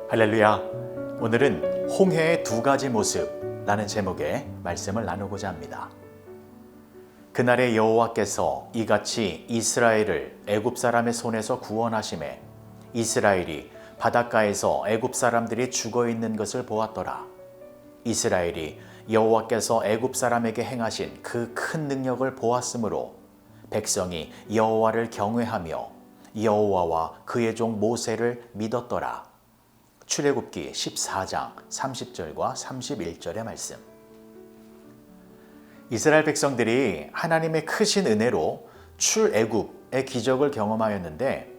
할렐루야! 오늘은 홍해의 두 가지 모습라는 제목의 말씀을 나누고자 합니다. 그날에 여호와께서 이같이 이스라엘을 애굽 사람의 손에서 구원하심에 이스라엘이 바닷가에서 애굽 사람들이 죽어 있는 것을 보았더라. 이스라엘이 여호와께서 애굽 사람에게 행하신 그 큰 능력을 보았으므로 백성이 여호와를 경외하며 여호와와 그의 종 모세를 믿었더라. 출애굽기 14장 30절과 31절의 말씀. 이스라엘 백성들이 하나님의 크신 은혜로 출애굽의 기적을 경험하였는데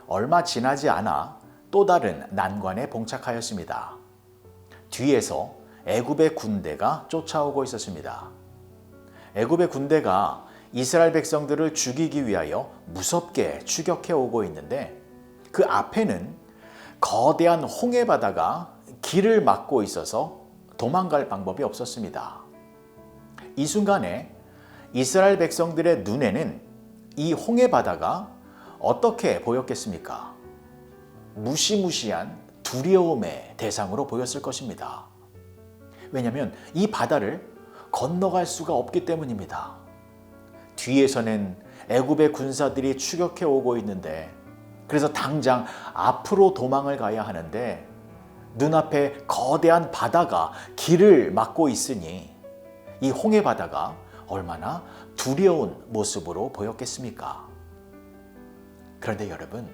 얼마 지나지 않아 또 다른 난관에 봉착하였습니다. 뒤에서 애굽의 군대가 쫓아오고 있었습니다. 애굽의 군대가 이스라엘 백성들을 죽이기 위하여 무섭게 추격해 오고 있는데 그 앞에는 거대한 홍해 바다가 길을 막고 있어서 도망갈 방법이 없었습니다. 이 순간에 이스라엘 백성들의 눈에는 이 홍해 바다가 어떻게 보였겠습니까? 무시무시한 두려움의 대상으로 보였을 것입니다. 왜냐하면 이 바다를 건너갈 수가 없기 때문입니다. 뒤에서는 애굽의 군사들이 추격해 오고 있는데 그래서 당장 앞으로 도망을 가야 하는데 눈앞에 거대한 바다가 길을 막고 있으니 이 홍해 바다가 얼마나 두려운 모습으로 보였겠습니까? 그런데 여러분,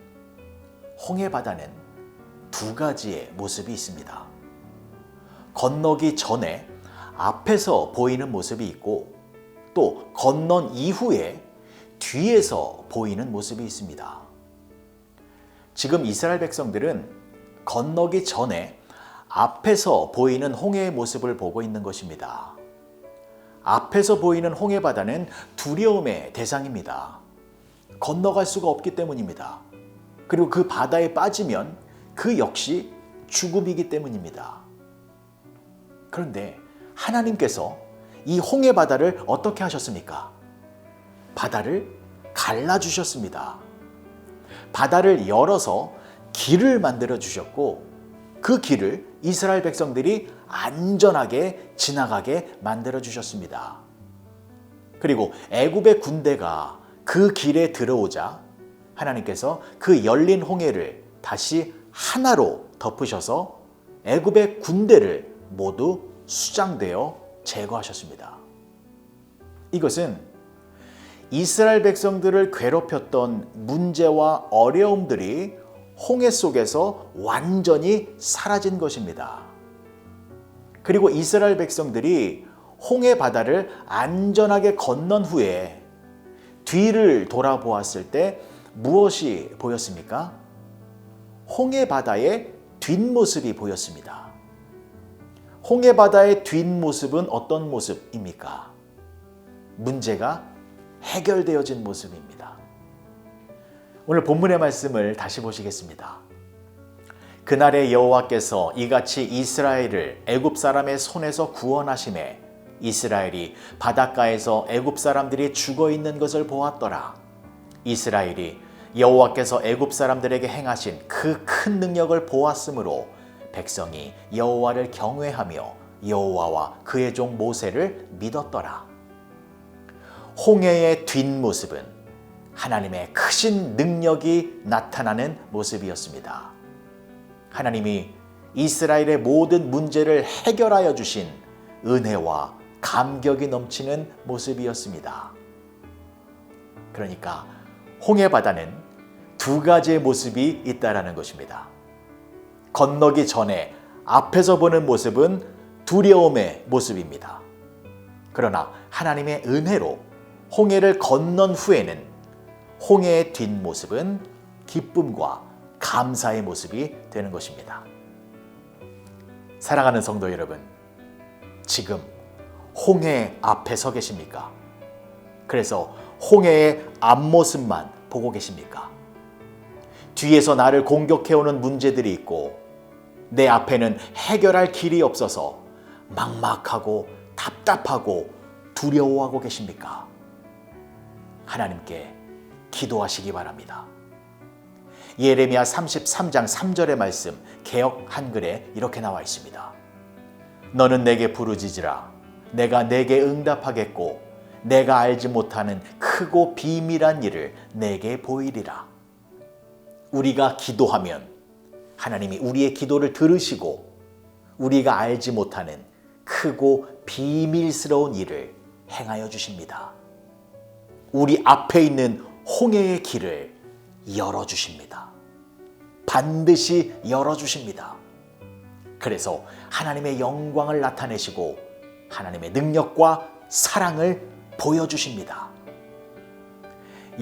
홍해 바다는 두 가지의 모습이 있습니다. 건너기 전에 앞에서 보이는 모습이 있고 또 건넌 이후에 뒤에서 보이는 모습이 있습니다. 지금 이스라엘 백성들은 건너기 전에 앞에서 보이는 홍해의 모습을 보고 있는 것입니다. 앞에서 보이는 홍해 바다는 두려움의 대상입니다. 건너갈 수가 없기 때문입니다. 그리고 그 바다에 빠지면 그 역시 죽음이기 때문입니다. 그런데 하나님께서 이 홍해 바다를 어떻게 하셨습니까? 바다를 갈라주셨습니다. 바다를 열어서 길을 만들어 주셨고 그 길을 이스라엘 백성들이 안전하게 지나가게 만들어 주셨습니다. 그리고 애굽의 군대가 그 길에 들어오자 하나님께서 그 열린 홍해를 다시 하나로 덮으셔서 애굽의 군대를 모두 수장되어 제거하셨습니다. 이것은 이스라엘 백성들을 괴롭혔던 문제와 어려움들이 홍해 속에서 완전히 사라진 것입니다. 그리고 이스라엘 백성들이 홍해 바다를 안전하게 건넌 후에 뒤를 돌아보았을 때 무엇이 보였습니까? 홍해 바다의 뒷모습이 보였습니다. 홍해 바다의 뒷모습은 어떤 모습입니까? 문제가 해결되어진 모습입니다. 오늘 본문의 말씀을 다시 보시겠습니다. 그날에 여호와께서 이같이 이스라엘을 애굽 사람의 손에서 구원하심에 이스라엘이 바닷가에서 애굽 사람들이 죽어 있는 것을 보았더라. 이스라엘이 여호와께서 애굽 사람들에게 행하신 그 큰 능력을 보았으므로 백성이 여호와를 경외하며 여호와와 그의 종 모세를 믿었더라. 홍해의 뒷모습은 하나님의 크신 능력이 나타나는 모습이었습니다. 하나님이 이스라엘의 모든 문제를 해결하여 주신 은혜와 감격이 넘치는 모습이었습니다. 그러니까 홍해 바다는 두 가지의 모습이 있다라는 것입니다. 건너기 전에 앞에서 보는 모습은 두려움의 모습입니다. 그러나 하나님의 은혜로 홍해를 건넌 후에는 홍해의 뒷모습은 기쁨과 감사의 모습이 되는 것입니다. 사랑하는 성도 여러분, 지금 홍해 앞에 서 계십니까? 그래서 홍해의 앞모습만 보고 계십니까? 뒤에서 나를 공격해오는 문제들이 있고 내 앞에는 해결할 길이 없어서 막막하고 답답하고 두려워하고 계십니까? 하나님께 기도하시기 바랍니다. 예레미야 33장 3절의 말씀 개역 한글에 이렇게 나와 있습니다. 너는 내게 부르짖으라. 내가 내게 응답하겠고 내가 알지 못하는 크고 비밀한 일을 내게 보이리라. 우리가 기도하면 하나님이 우리의 기도를 들으시고 우리가 알지 못하는 크고 비밀스러운 일을 행하여 주십니다. 우리 앞에 있는 홍해의 길을 열어주십니다. 반드시 열어주십니다. 그래서 하나님의 영광을 나타내시고 하나님의 능력과 사랑을 보여주십니다.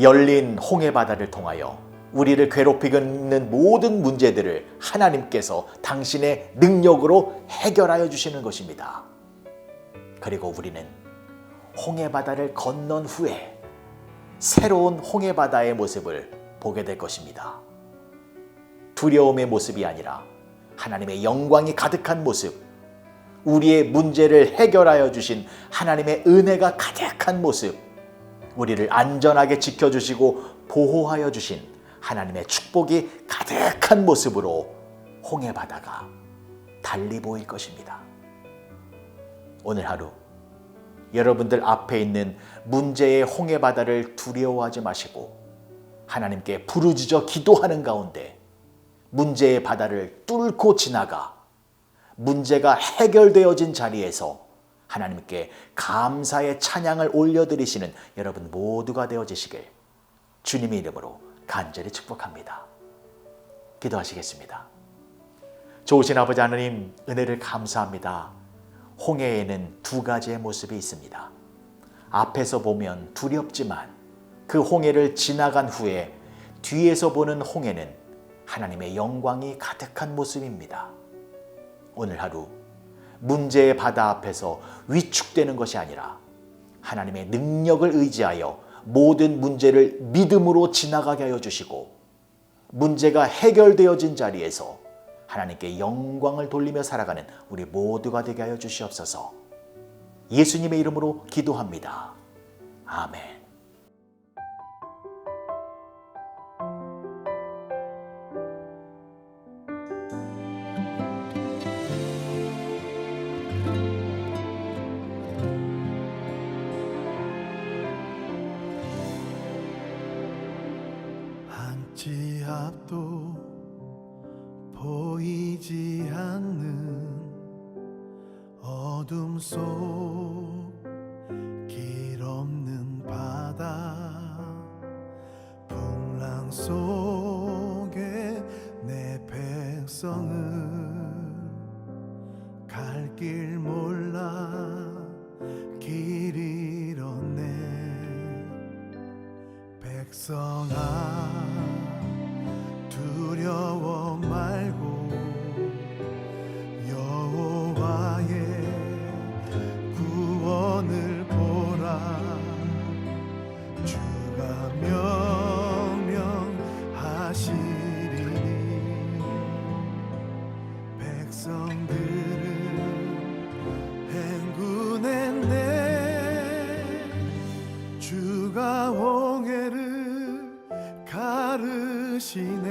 열린 홍해 바다를 통하여 우리를 괴롭히고 있는 모든 문제들을 하나님께서 당신의 능력으로 해결하여 주시는 것입니다. 그리고 우리는 홍해 바다를 건넌 후에 새로운 홍해 바다의 모습을 보게 될 것입니다. 두려움의 모습이 아니라 하나님의 영광이 가득한 모습, 우리의 문제를 해결하여 주신 하나님의 은혜가 가득한 모습, 우리를 안전하게 지켜주시고 보호하여 주신 하나님의 축복이 가득한 모습으로 홍해 바다가 달리 보일 것입니다. 오늘 하루 여러분들 앞에 있는 문제의 홍해 바다를 두려워하지 마시고 하나님께 부르짖어 기도하는 가운데 문제의 바다를 뚫고 지나가 문제가 해결되어진 자리에서 하나님께 감사의 찬양을 올려드리시는 여러분 모두가 되어지시길 주님의 이름으로 간절히 축복합니다. 기도하시겠습니다. 좋으신 아버지 하나님, 은혜를 감사합니다. 홍해에는 두 가지의 모습이 있습니다. 앞에서 보면 두렵지만 그 홍해를 지나간 후에 뒤에서 보는 홍해는 하나님의 영광이 가득한 모습입니다. 오늘 하루 문제의 바다 앞에서 위축되는 것이 아니라 하나님의 능력을 의지하여 모든 문제를 믿음으로 지나가게 하여 주시고 문제가 해결되어진 자리에서 하나님께 영광을 돌리며 살아가는 우리 모두가 되게 하여 주시옵소서. 예수님의 이름으로 기도합니다. 아멘. 한치 앞도 보이지 않는 어둠 속 길 없는 바다 풍랑 속에 내 백성을 갈 길 몰라 길 잃었네. 백성아 두려워 말고 여호와의 구원을 보라. 주가 명령하시리니 백성들은 행군했네. 주가 홍해를 가르시네.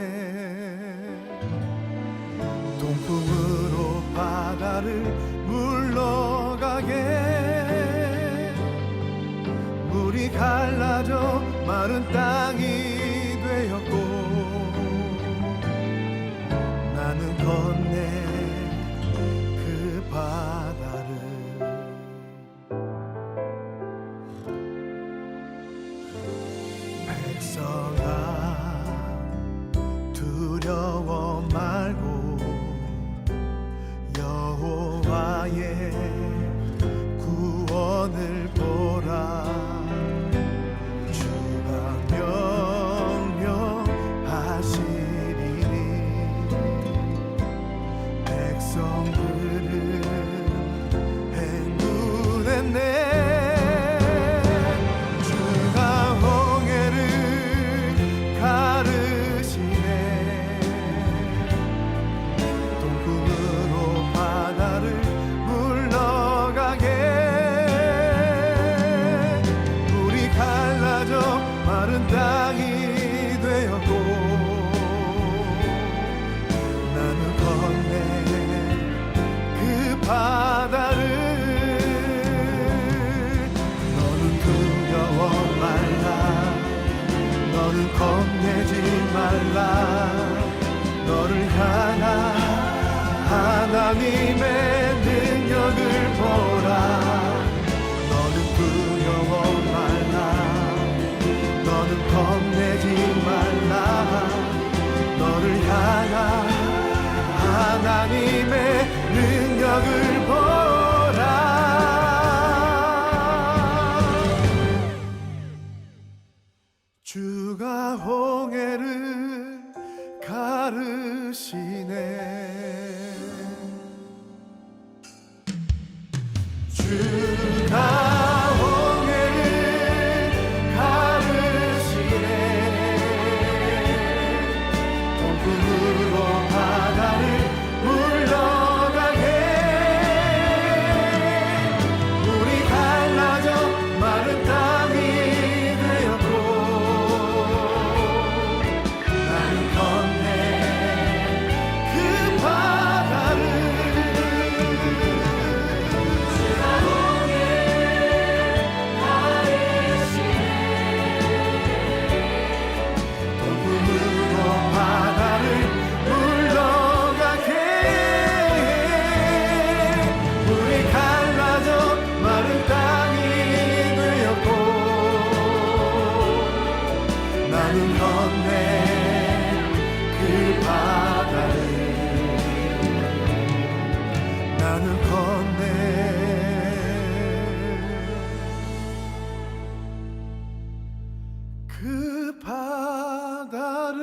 동풍으로 바다를 물러가게 물이 갈라져 마른 땅이 되었고 나는 건네 그 바다를. 백성아 두려워 말고 여호와의 구원을 보라. 주가 명령하시리니 능력을 보라. 주가 홍해를 가르시네. 주가 홍해를 가르시네. 동풍으로 바다를 물러가게. 물이 갈라져 마른 땅이 되었고 나는 건네 그 바다를. 동풍으로 바다를 물러가게. 물이 갈라져 마른 땅이 되었고 나는 건네 그 바다를. 나는 건네 그 바다를.